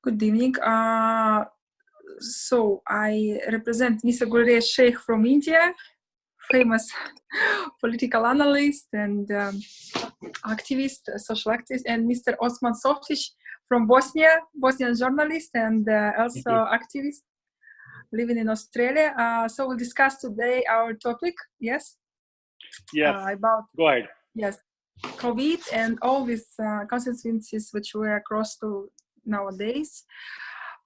Good evening. So I represent Mr. Gulrez Sheikh from India, famous political analyst and activist, social activist, and Mr. Osman Softic from Bosnia, Bosnian journalist and also activist living in Australia. So we'll discuss today our topic, yes? Yes, about, go ahead. Yes, COVID and all these consequences which we are across to nowadays.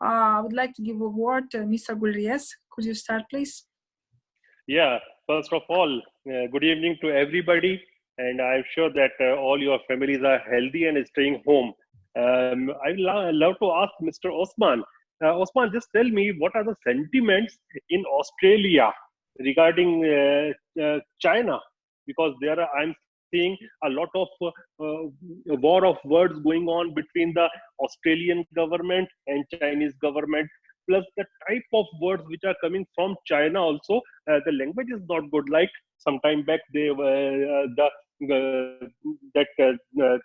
I would like to give a word to Mr. Gulrez. Could you start, please? Yeah, first of all, good evening to everybody. And I'm sure that all your families are healthy and staying home. I love to ask Mr. Osman. Osman, just tell me what are the sentiments in Australia regarding China? Because I'm seeing a lot of war of words going on between the Australian government and Chinese government, plus the type of words which are coming from China also. The language is not good. Like some time back, they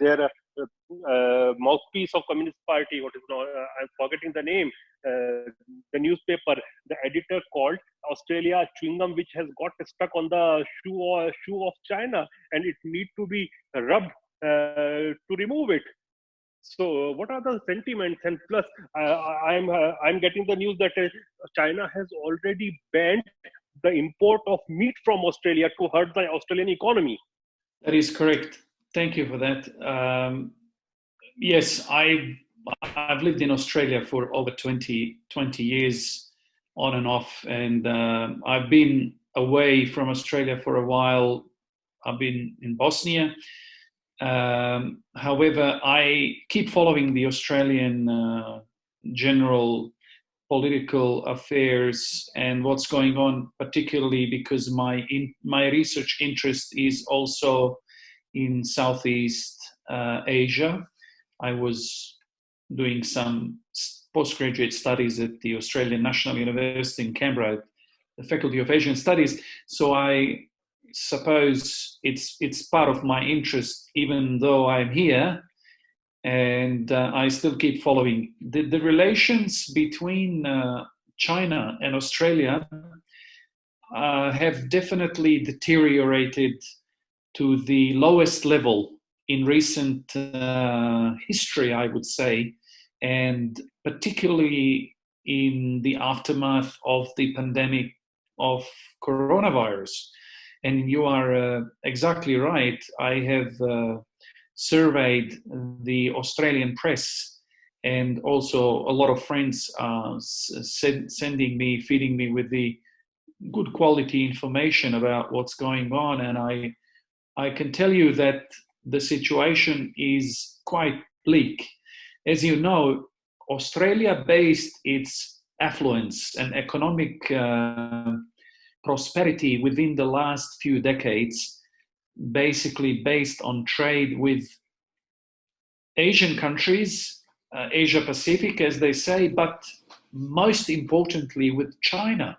their mouthpiece of Communist Party, what is now, I'm forgetting the name, the newspaper, the editor called Australia chewing gum, which has got stuck on the shoe of China, and it need to be rubbed to remove it. So, what are the sentiments? And plus, I'm getting the news that China has already banned the import of meat from Australia to hurt the Australian economy. That is correct. Thank you for that. Yes, I've lived in Australia for over 20 years, on and off, and I've been away from Australia for a while. I've been in Bosnia. However, I keep following the Australian general political affairs and what's going on, particularly because my research interest is also in Southeast Asia. I was doing some postgraduate studies at the Australian National University in Canberra, the Faculty of Asian Studies. So I suppose it's part of my interest, even though I'm here, and I still keep following. The relations between China and Australia have definitely deteriorated to the lowest level in recent history, I would say, and particularly in the aftermath of the pandemic of coronavirus. And you are exactly right. I have surveyed the Australian press, and also a lot of friends feeding me with the good quality information about what's going on. And I can tell you that the situation is quite bleak. As you know, Australia based its affluence and economic prosperity within the last few decades basically based on trade with Asian countries, Asia Pacific, as they say, but most importantly with China.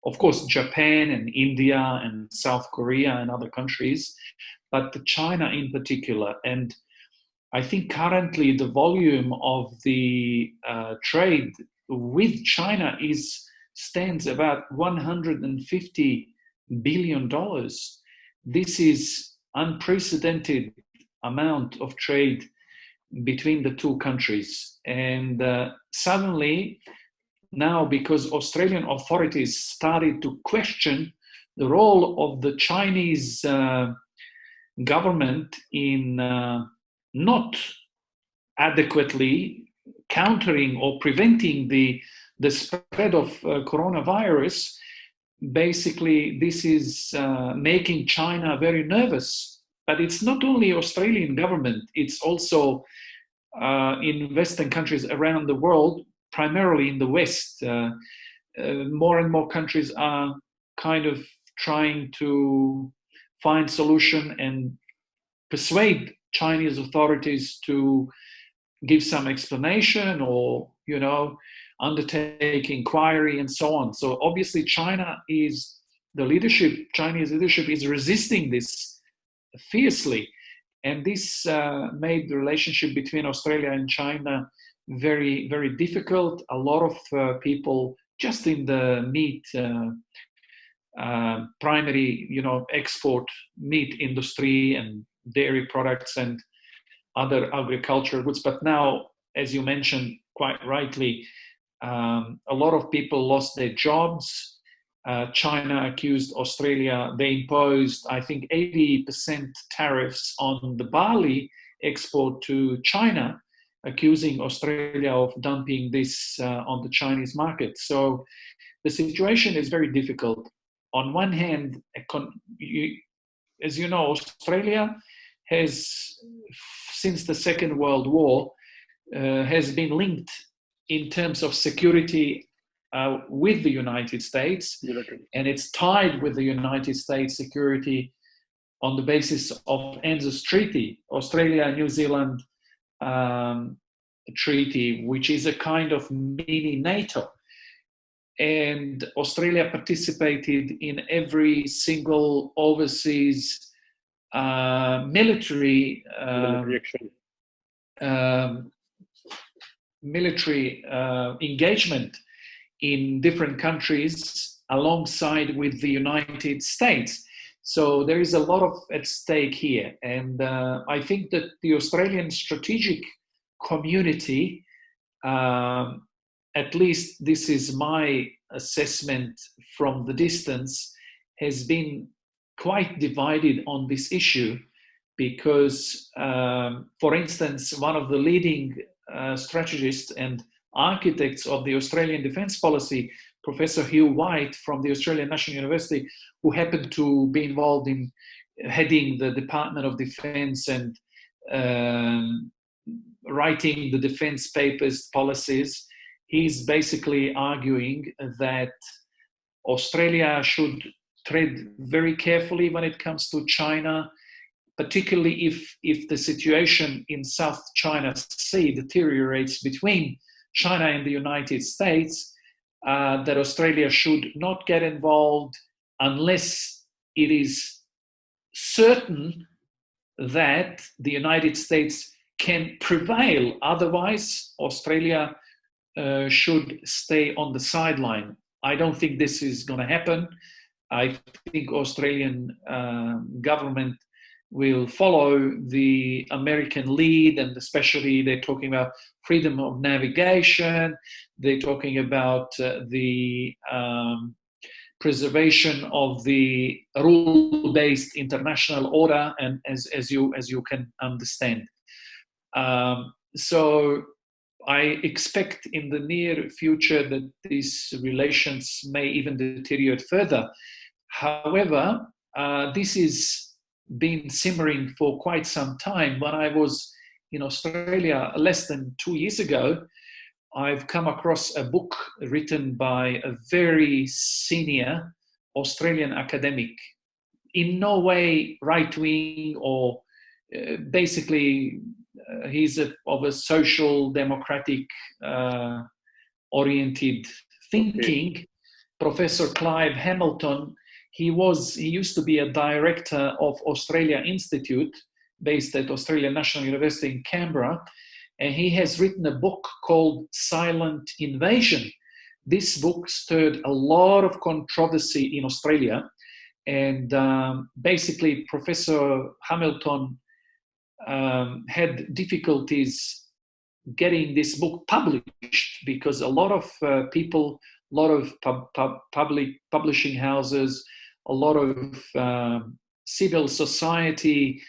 Of course, Japan and India and South Korea and other countries, but China in particular. And I think currently the volume of the trade with China stands about $150 billion. This is unprecedented amount of trade between the two countries. And suddenly, now, because Australian authorities started to question the role of the Chinese government in not adequately countering or preventing the spread of coronavirus, basically this is making China very nervous. But it's not only Australian government, it's also in Western countries around the world, primarily in the West. More and more countries are kind of trying to find solution and persuade Chinese authorities to give some explanation or, undertake inquiry and so on. So obviously Chinese leadership is resisting this fiercely. And this made the relationship between Australia and China very, very difficult. A lot of people just in the meat primary, export meat industry and dairy products and other agricultural goods. But now, as you mentioned quite rightly, a lot of people lost their jobs. China accused Australia. They imposed, I think, 80% tariffs on the barley export to China, accusing Australia of dumping this on the Chinese market. So the situation is very difficult. On one hand, as you know, Australia has, since the Second World War, has been linked in terms of security with the United States, and it's tied with the United States security on the basis of ANZUS Treaty, Australia-New Zealand Treaty, which is a kind of mini NATO. And Australia participated in every single overseas military engagement in different countries alongside with the United States. So there is a lot at stake here. And I think that the Australian strategic community, at least this is my assessment from the distance, has been quite divided on this issue because, for instance, one of the leading strategists and architects of the Australian defence policy, Professor Hugh White from the Australian National University, who happened to be involved in heading the Department of Defence and writing the defence papers, policies, he's basically arguing that Australia should tread very carefully when it comes to China, particularly if the situation in South China Sea deteriorates between China and the United States, that Australia should not get involved unless it is certain that the United States can prevail. Otherwise, Australia should stay on the sideline. I don't think this is going to happen. I think Australian government will follow the American lead, and especially they're talking about freedom of navigation. They're talking about the preservation of the rule-based international order, and as you can understand. So I expect in the near future that these relations may even deteriorate further. However, this is been simmering for quite some time. When I was in Australia less than 2 years ago, I've come across a book written by a very senior Australian academic, in no way right-wing or basically he's of a social democratic oriented thinking. Okay. Professor Clive Hamilton, he used to be a director of Australia Institute based at Australian National University in Canberra, and he has written a book called Silent Invasion. This book stirred a lot of controversy in Australia, and basically Professor Hamilton had difficulties getting this book published because a lot of people, a lot of public publishing houses, a lot of civil society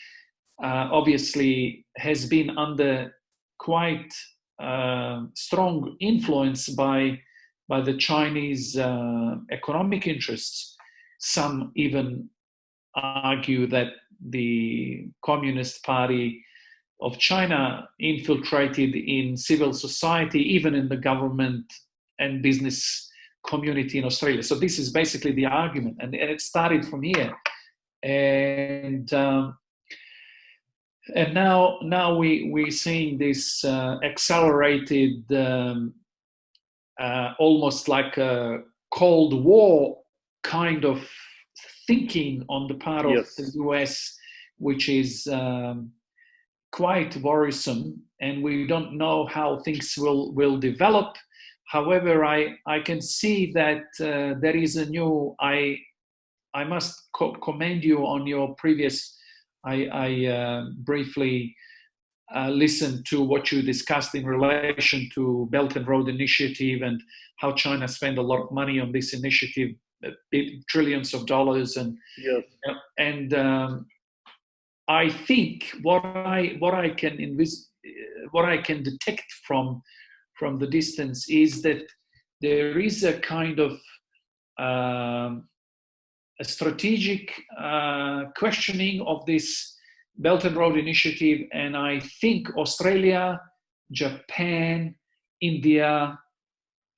obviously has been under quite strong influence by the Chinese economic interests. Some even argue that the Communist Party of China infiltrated in civil society, even in the government and business community in Australia. So this is basically the argument, and it started from here. And now we're seeing this accelerated, almost like a Cold War kind of thinking on the part of the US, which is quite worrisome. and we don't know how things will develop. However, I can see that there is a new. I must commend you on your previous. I briefly listened to what you discussed in relation to Belt and Road Initiative and how China spent a lot of money on this initiative, trillions of dollars, and Yes. I think what I can detect from the distance is that there is a kind of a strategic questioning of this Belt and Road Initiative, and I think Australia, Japan, India,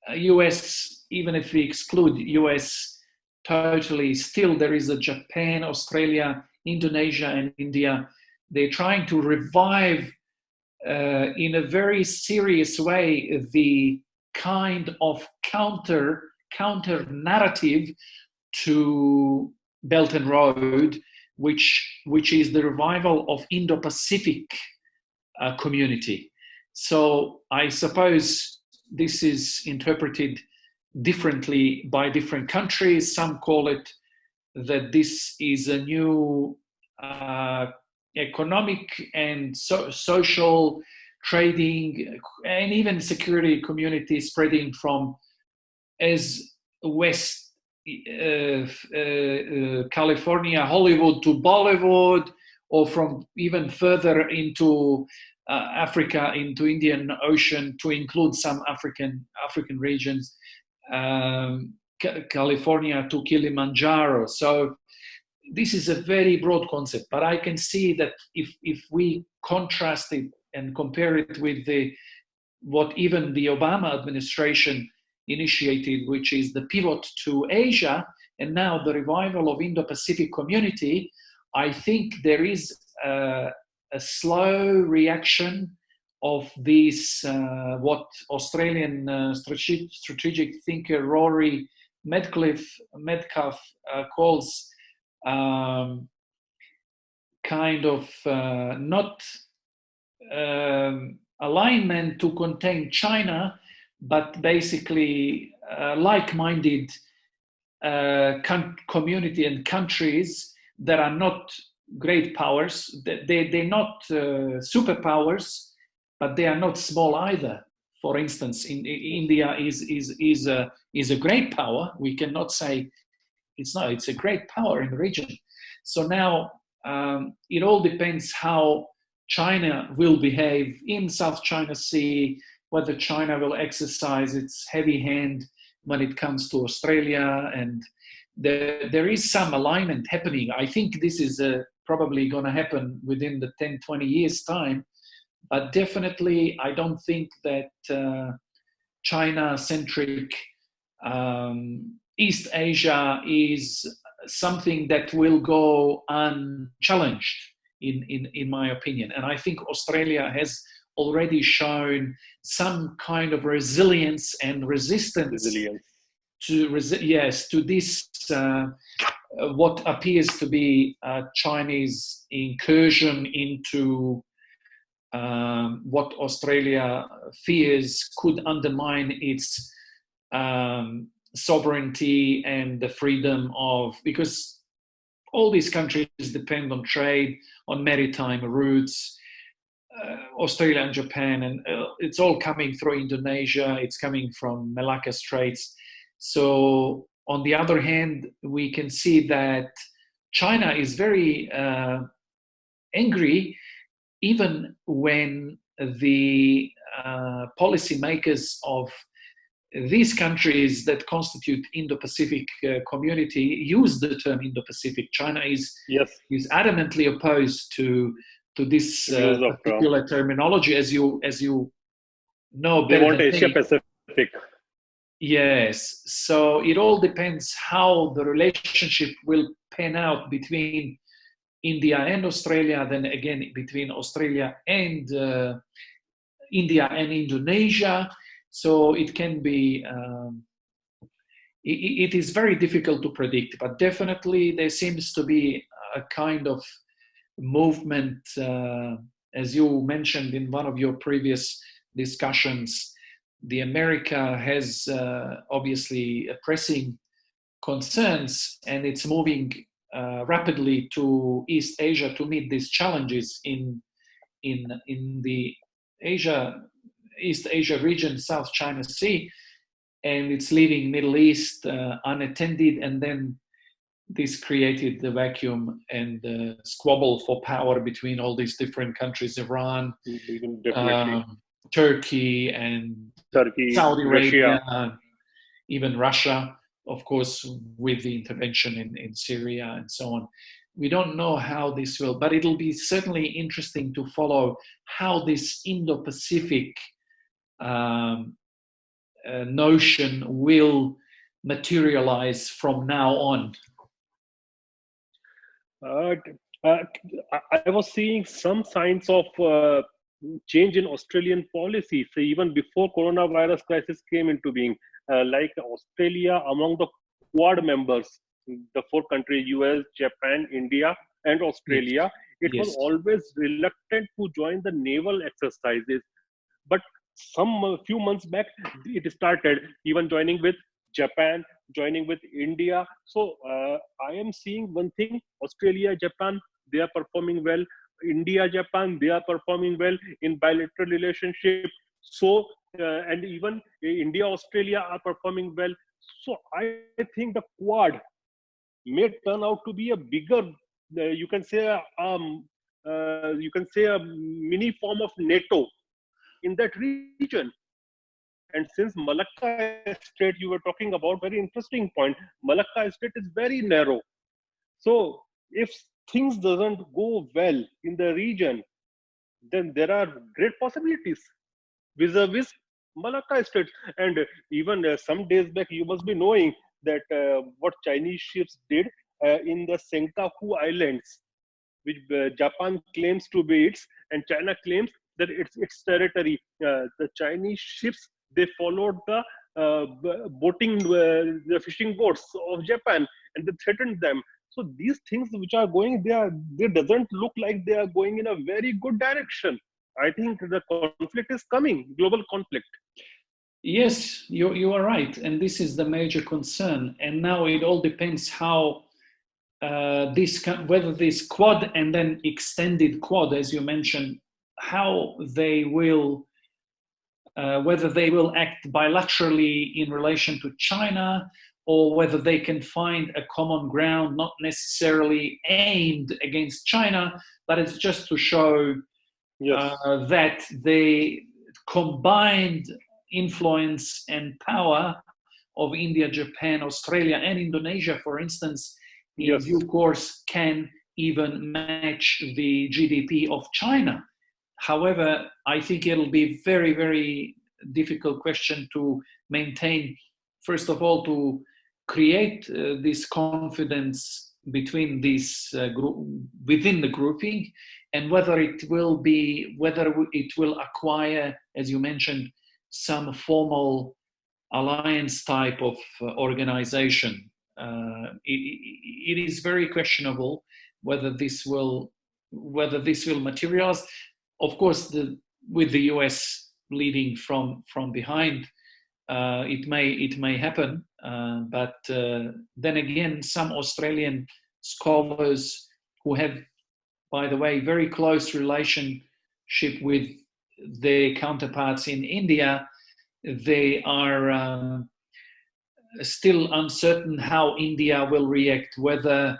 US, even if we exclude US totally, still there is a Japan, Australia, Indonesia, and India. They're trying to revive in a very serious way the kind of counter narrative to Belt and Road, which is the revival of Indo-Pacific community. So I suppose this is interpreted differently by different countries. Some call it that this is a new economic and social trading and even security community spreading from as west California, Hollywood to Bollywood, or from even further into Africa, into Indian Ocean, to include some African regions, California to Kilimanjaro. So this is a very broad concept, but I can see that if we contrast it and compare it with what even the Obama administration initiated, which is the pivot to Asia, and now the revival of Indo-Pacific community, I think there is a slow reaction of this, what Australian strategic thinker Rory Medcalf calls kind of not alignment to contain China, but basically like-minded community and countries that are not great powers. They're not superpowers, but they are not small either. For instance, India is a great power. We cannot say it's not. It's a great power in the region. So now it all depends how China will behave in South China Sea, whether China will exercise its heavy hand when it comes to Australia, and there is some alignment happening. I think this is probably going to happen within the 10, 20 years' time, but definitely I don't think that China-centric East Asia is something that will go unchallenged, in my opinion. And I think Australia has already shown some kind of resilience and resistance to this what appears to be a Chinese incursion into what Australia fears could undermine its sovereignty and the freedom of, because all these countries depend on trade, on maritime routes, Australia and Japan, and it's all coming through Indonesia, it's coming from Malacca Straits. So on the other hand, we can see that China is very angry, even when the policymakers of these countries that constitute Indo-Pacific community use the term Indo-Pacific. China is adamantly opposed to this particular terminology, as you know better. They want than Asia me. Pacific. Yes, so it all depends how the relationship will pan out between India and Australia, then again between Australia and India and Indonesia. So it can be, it is very difficult to predict, but definitely there seems to be a kind of movement as you mentioned in one of your previous discussions, the America has obviously pressing concerns, and it's moving rapidly to East Asia to meet these challenges in the East Asia region, South China Sea, and it's leaving Middle East unattended, and then this created the vacuum and the squabble for power between all these different countries, Iran, Turkey, and Saudi Arabia, Russia. even Russia, of course, with the intervention in Syria and so on. We don't know how this will, but it'll be certainly interesting to follow how this Indo-Pacific notion will materialize from now on. I was seeing some signs of change in Australian policy, so even before coronavirus crisis came into being, like Australia among the Quad members, the 4 countries, US, Japan, India, and Australia, it was always reluctant to join the naval exercises. But some few months back, it started even joining with Japan, joining with India. So I am seeing one thing: Australia, Japan, they are performing well. India, Japan, they are performing well in bilateral relationship. So and even India, Australia are performing well. So I think the Quad may turn out to be a bigger, you can say a mini form of NATO in that region. And since Malacca Strait you were talking about, very interesting point, Malacca Strait is very narrow. So if things doesn't go well in the region, then there are great possibilities vis-a-vis Malacca Strait. And even some days back, you must be knowing that what Chinese ships did in the Senkaku Islands, which Japan claims to be its, and China claims that it's its territory. The Chinese ships, they followed the the fishing boats of Japan, and they threatened them. So these things which are going, they doesn't look like they are going in a very good direction. I think the conflict is coming, global conflict. Yes, you are right, and this is the major concern. And now it all depends how whether this Quad and then extended Quad, as you mentioned, how they will, whether they will act bilaterally in relation to China, or whether they can find a common ground, not necessarily aimed against China, but it's just to show that the combined influence and power of India, Japan, Australia, and Indonesia, for instance, in due course can even match the GDP of China. However, I think it'll be very, very difficult question to maintain. First of all, to create this confidence between these within the grouping, and whether it will acquire, as you mentioned, some formal alliance type of organization. It is very questionable whether this will materialize. Of course, with the US leading from behind, it may happen. But then again, some Australian scholars who have, by the way, very close relationship with their counterparts in India, they are still uncertain how India will react, whether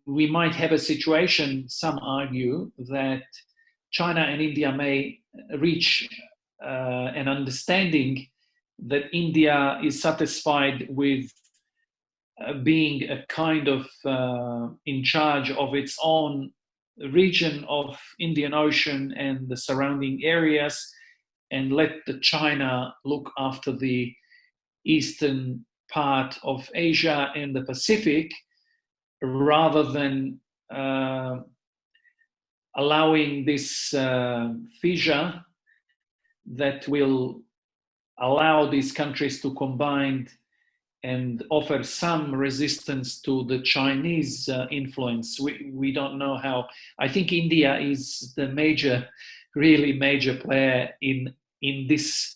we might have a situation, some argue, that China and India may reach an understanding that India is satisfied with being a kind of in charge of its own region of Indian Ocean and the surrounding areas, and let the China look after the eastern part of Asia and the Pacific, rather than allowing this fissure that will allow these countries to combine and offer some resistance to the Chinese influence. We don't know how. I think India is the really major player in this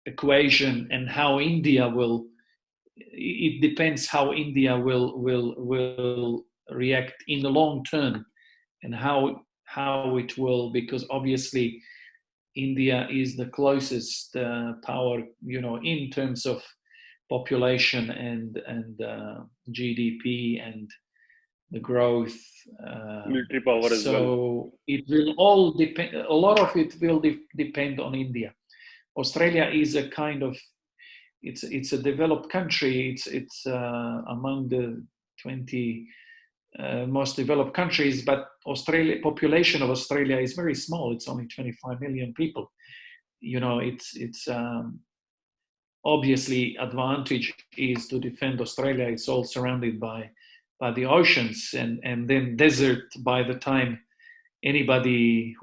equation, and how India will. It depends how India will react in the long term, and how it will, because obviously India is the closest power, in terms of population and GDP and the growth. Military power as well. So it will all depend. A lot of it will depend on India. Australia is a kind of it's a developed country. It's among the 20 most developed countries, but population of Australia is very small. It's only 25 million people. It's obviously advantage is to defend Australia. It's all surrounded by the oceans and then desert. By the time anybody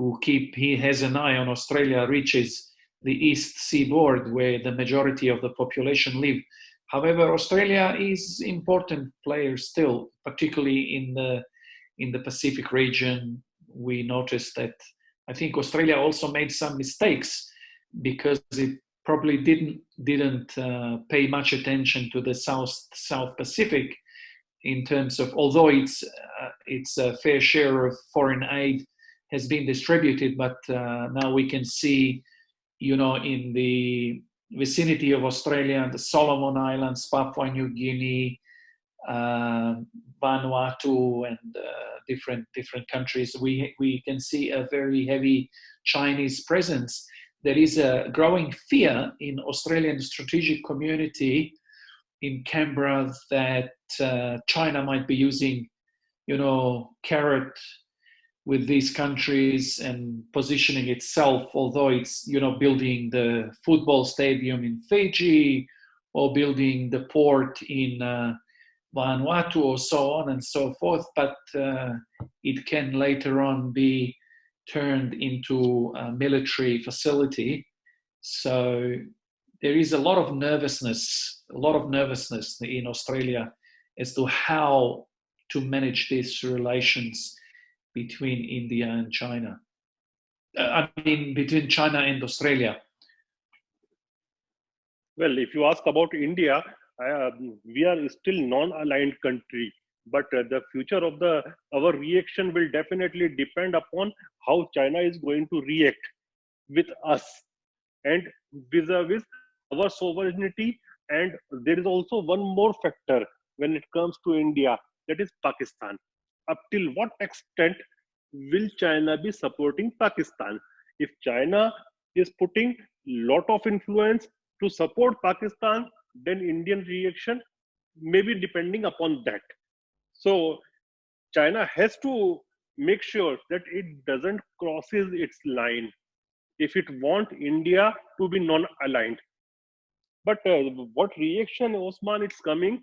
he has an eye on Australia reaches the east seaboard, where the majority of the population live. However, Australia is important player still, particularly in the Pacific region. We noticed that I think Australia also made some mistakes because it probably didn't pay much attention to the South Pacific in terms of, although its a fair share of foreign aid has been distributed, but now we can see, in the vicinity of Australia, the Solomon Islands, Papua New Guinea, Vanuatu, and different countries, we can see a very heavy Chinese presence. There is a growing fear in Australian strategic community in Canberra that China might be using, carrot with these countries and positioning itself, although it's, building the football stadium in Fiji or building the port in Vanuatu or so on and so forth, but it can later on be turned into a military facility. So there is a lot of nervousness in Australia as to how to manage these relations between India and China. Between China and Australia. Well, if you ask about India, we are still non-aligned country, but the future of our reaction will definitely depend upon how China is going to react with us and vis-a-vis our sovereignty. And there is also one more factor when it comes to India, that is Pakistan. Up till what extent will China be supporting Pakistan? If China is putting lot of influence to support Pakistan, then Indian reaction may be depending upon that. So China has to make sure that it doesn't crosses its line if it wants India to be non-aligned. But what reaction, Osman, it's coming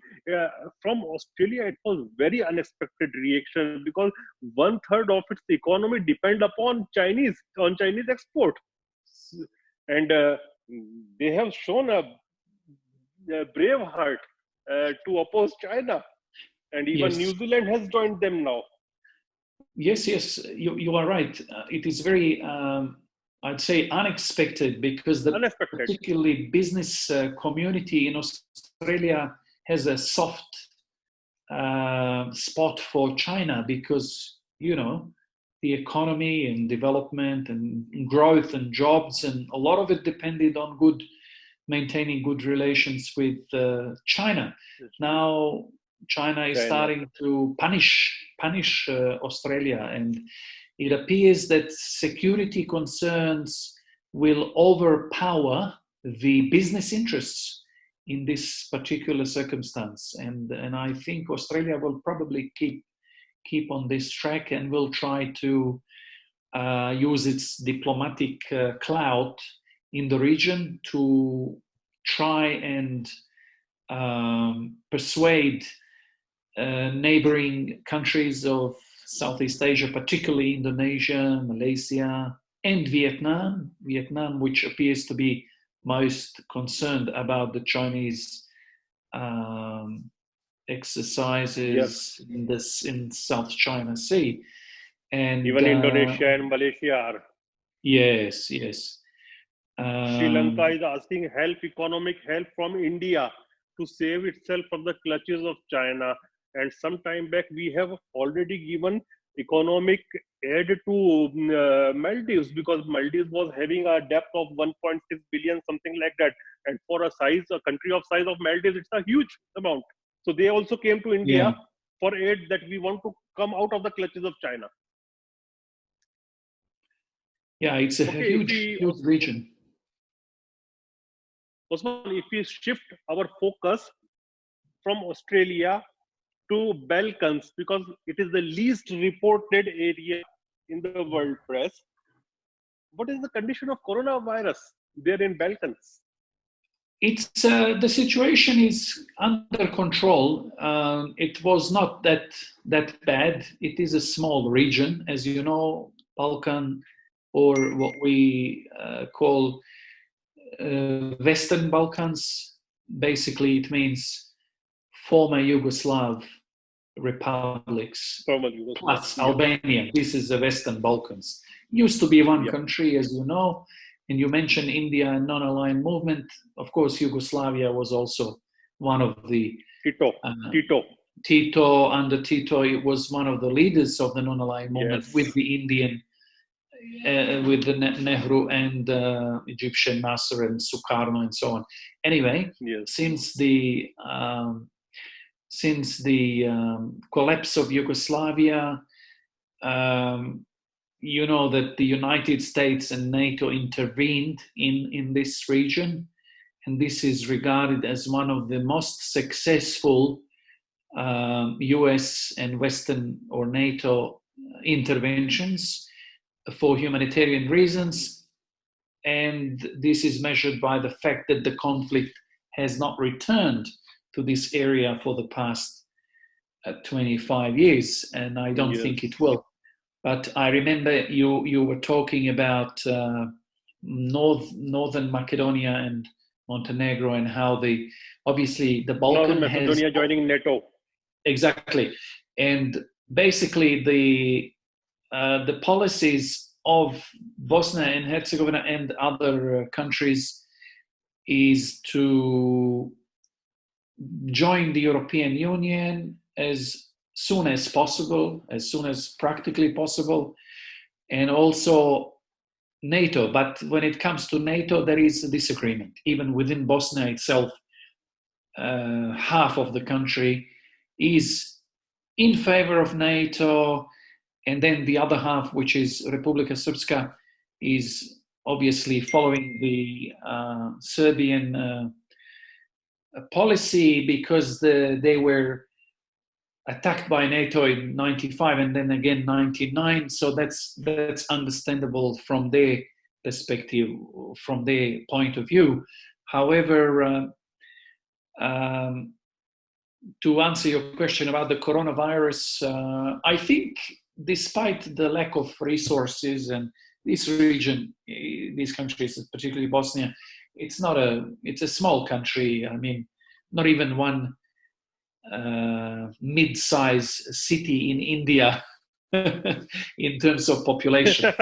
from Australia? It was very unexpected reaction because 1/3 of its economy depend upon Chinese export, and they have shown a brave heart to oppose China, and even Yes. New Zealand has joined them now. Yes, you are right. It is very, I'd say, unexpected, because the particularly business community in Australia has a soft spot for China, because, the economy and development and growth and jobs, and a lot of it depended on maintaining good relations with China. Now China is starting to punish Australia, and it appears that security concerns will overpower the business interests in this particular circumstance. And I think Australia will probably keep on this track and will try to use its diplomatic clout in the region to try and persuade neighboring countries of Southeast Asia, particularly Indonesia, Malaysia, and Vietnam, which appears to be most concerned about the Chinese exercises in South China Sea, and even Indonesia and Malaysia are. Yes. Sri Lanka is asking economic help from India to save itself from the clutches of China. And some time back, we have already given economic aid to Maldives, because Maldives was having a debt of 1.6 billion, something like that. And for a country of size of Maldives, it's a huge amount. So they also came to India for aid, that we want to come out of the clutches of China. Yeah, it's a huge region. Osman, if we shift our focus from Australia to Balkans, because it is the least reported area in the world press, what is the condition of coronavirus there in Balkans? It's the situation is under control. It was not that bad. It is a small region, as you know, Balkan, or what we call Western Balkans. Basically, it means former Yugoslav republics plus Albania. This is the Western Balkans. Used to be one country, as you know. And you mentioned India and non-aligned movement. Of course, Yugoslavia was also one of the Tito. Under Tito, it was one of the leaders of the non-aligned movement with the Indian, with the Nehru and Egyptian Nasser and Sukarno and so on. Anyway, since the collapse of Yugoslavia, you know that the United States and NATO intervened in this region, and this is regarded as one of the most successful US and Western or NATO interventions for humanitarian reasons. And this is measured by the fact that the conflict has not returned to this area for the past 25 years, and I don't think it will. But I remember you were talking about Northern Macedonia and Montenegro, and how obviously the Balkan Northern Macedonia joining NATO. Exactly, and basically the policies of Bosnia and Herzegovina and other countries is to join the European Union as soon as possible, as soon as practically possible, and also NATO. But when it comes to NATO, there is a disagreement. Even within Bosnia itself, half of the country is in favor of NATO, and then the other half, which is Republika Srpska, is obviously following the Serbian policy, because they were attacked by NATO in 95 and then again 99. So that's understandable from their perspective, from their point of view. However, to answer your question about the coronavirus, I think despite the lack of resources, and this region, these countries, particularly Bosnia, it's a small country. I mean, not even one mid-size city in India in terms of population.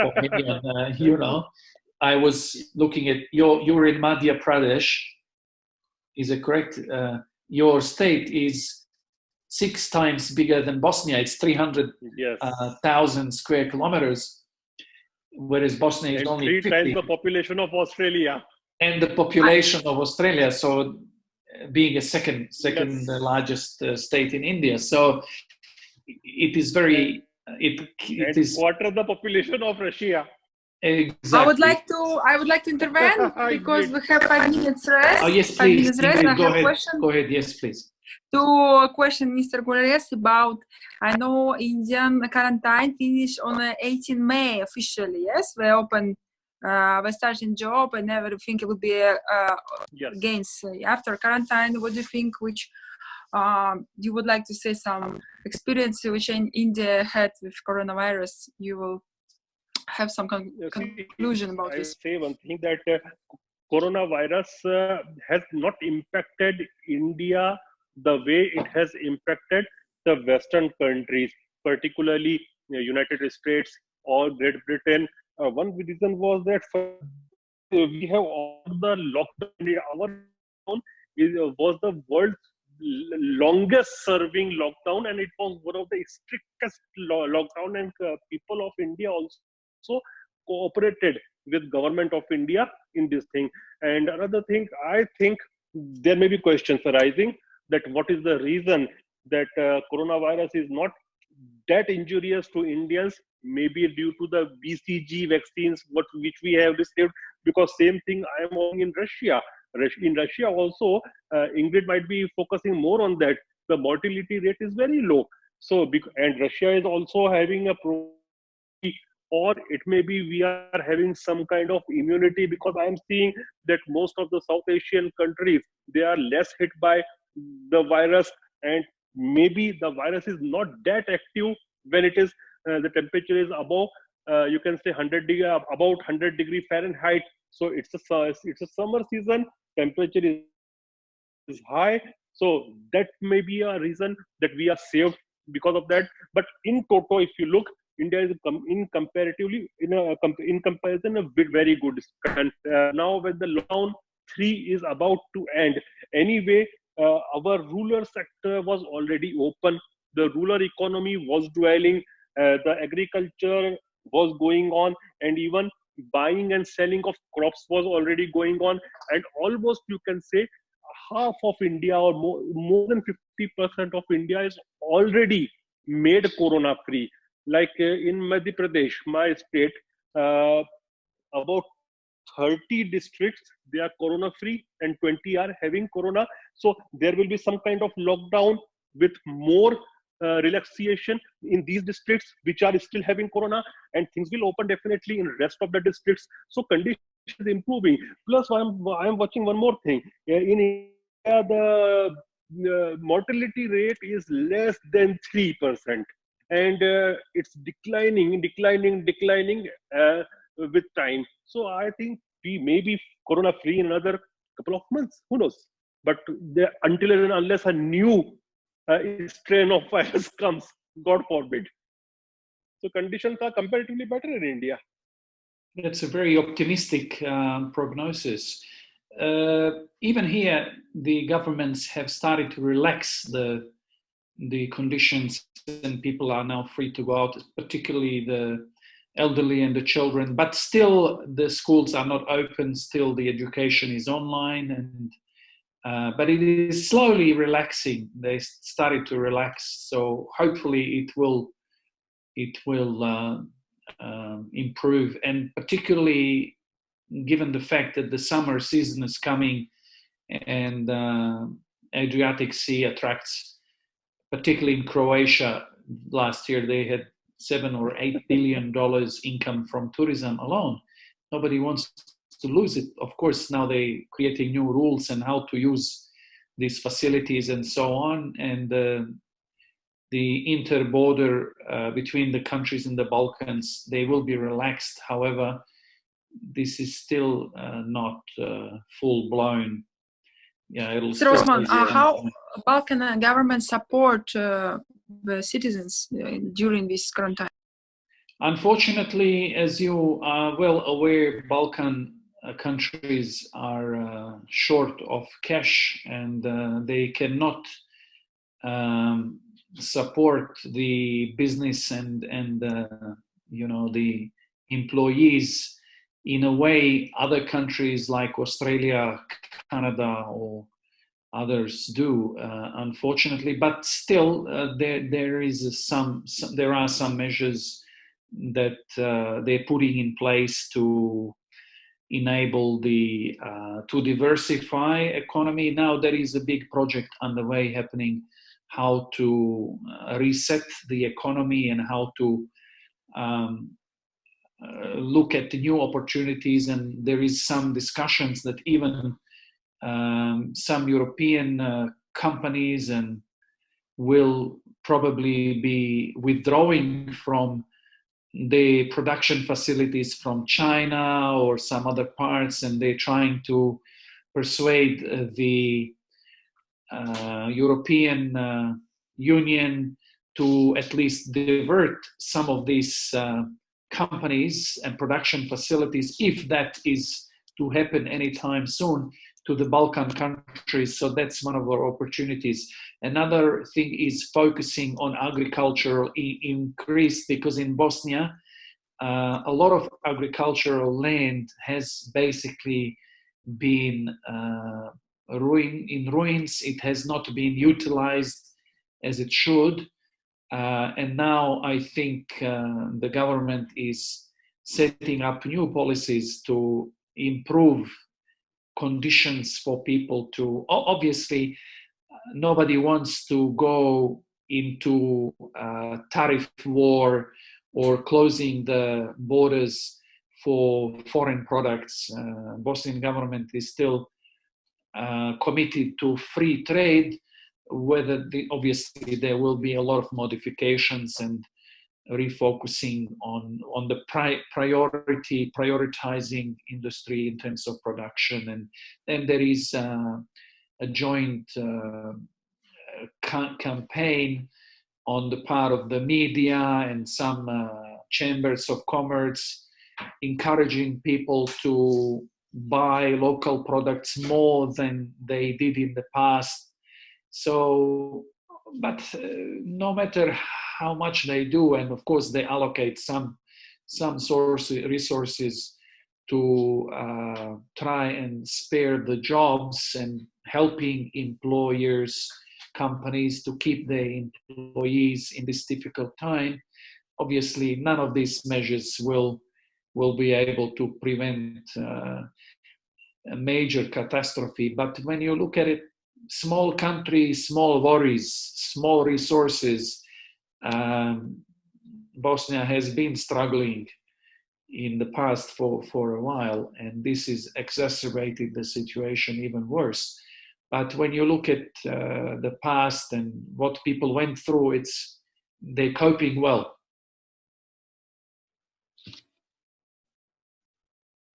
You know, I was looking at you're in Madhya Pradesh. Is it correct? Your state is 6 times bigger than Bosnia. It's 300,000 square kilometers, whereas Bosnia is only 3 times the population of Australia. And the population of Australia, so being a second largest state in India. So it is very. It is quarter the population of Russia. Exactly. I would like to intervene because we have 5 minutes rest. Oh yes, please. Ingrid, go ahead. Yes, please. To question Mr. Gulrez about, I know Indian quarantine finished on 18 May officially. Yes, we open. We're starting job and everything will be against after quarantine. What do you think? Which you would like to say some experience which India had with coronavirus? You will have some conclusion about this. I say one thing, that coronavirus has not impacted India the way it has impacted the Western countries, particularly United States or Great Britain. One reason was that we have all the lockdown. Our lockdown was the world's longest serving lockdown, and it was one of the strictest lockdown, and people of India also cooperated with government of India in this thing. And another thing, I think there may be questions arising that what is the reason that coronavirus is not that injurious to Indians, maybe due to the BCG vaccines which we have received, because same thing I am on in Russia. In Russia also, Ingrid might be focusing more on that. The mortality rate is very low. So, and Russia is also having a or it may be we are having some kind of immunity, because I am seeing that most of the South Asian countries, they are less hit by the virus, and maybe the virus is not that active when it is the temperature is above you can say 100 degree Fahrenheit. So it's a summer season, temperature is high, so that may be a reason that we are saved because of that. But in toto, if you look, India is in comparison a bit very good. And now when the lockdown 3 is about to end, anyway, our rural sector was already open. The rural economy was dwelling. The agriculture was going on, and even buying and selling of crops was already going on. And almost you can say half of India, or more than 50% of India, is already made corona free. Like in Madhya Pradesh, my state, about 30 districts, they are corona free, and 20 are having corona. So there will be some kind of lockdown with more relaxation in these districts which are still having corona, and things will open definitely in rest of the districts. So conditions improving. Plus I'm watching one more thing. In India, the mortality rate is less than 3%, and it's declining with time. So I think we may be corona free in another couple of months. Who knows? But until and unless a new strain of virus comes, God forbid. So conditions are comparatively better in India. That's a very optimistic prognosis. Even here, the governments have started to relax the conditions, and people are now free to go out, particularly the elderly and the children. But still, the schools are not open. Still, the education is online, and but it is slowly relaxing. They started to relax, so hopefully it will improve. And particularly given the fact that the summer season is coming, and Adriatic Sea attracts, particularly in Croatia, last year they had $7 or $8 billion income from tourism alone. Nobody wants to lose it. Of course, now they're creating new rules and how to use these facilities and so on. And the inter-border between the countries in the Balkans, they will be relaxed. However, this is still not full-blown. Yeah, it'll Sir Osman, how Balkan government support the citizens during this quarantine? Unfortunately, as you are well aware, Balkan countries are short of cash, and they cannot support the business and the employees in a way other countries like Australia, Canada, or others do, unfortunately. But still, there are some measures that they're putting in place to enable to diversify economy. Now there is a big project underway happening, how to reset the economy and how to look at the new opportunities. And there is some discussions that even some European companies will probably be withdrawing from the production facilities from China or some other parts, and they're trying to persuade the European Union to at least divert some of these companies and production facilities, if that is to happen anytime soon, to the Balkan countries. So that's one of our opportunities. Another thing is focusing on agricultural increase, because in Bosnia, a lot of agricultural land has basically been in ruins. It has not been utilized as it should. And now I think the government is setting up new policies to improve conditions for people to, obviously, nobody wants to go into tariff war or closing the borders for foreign products. Bosnian government is still committed to free trade, obviously there will be a lot of modifications and refocusing on the prioritizing industry in terms of production. And then there is a joint campaign on the part of the media and some chambers of commerce, encouraging people to buy local products more than they did in the past. So, but no matter how much they do, and of course they allocate some resources to try and spare the jobs and helping employers, companies to keep their employees in this difficult time. Obviously, none of these measures will be able to prevent a major catastrophe. But when you look at it, small country, small worries, small resources, Bosnia has been struggling in the past for a while, and this has exacerbated the situation even worse. But when you look at the past and what people went through, they're coping well.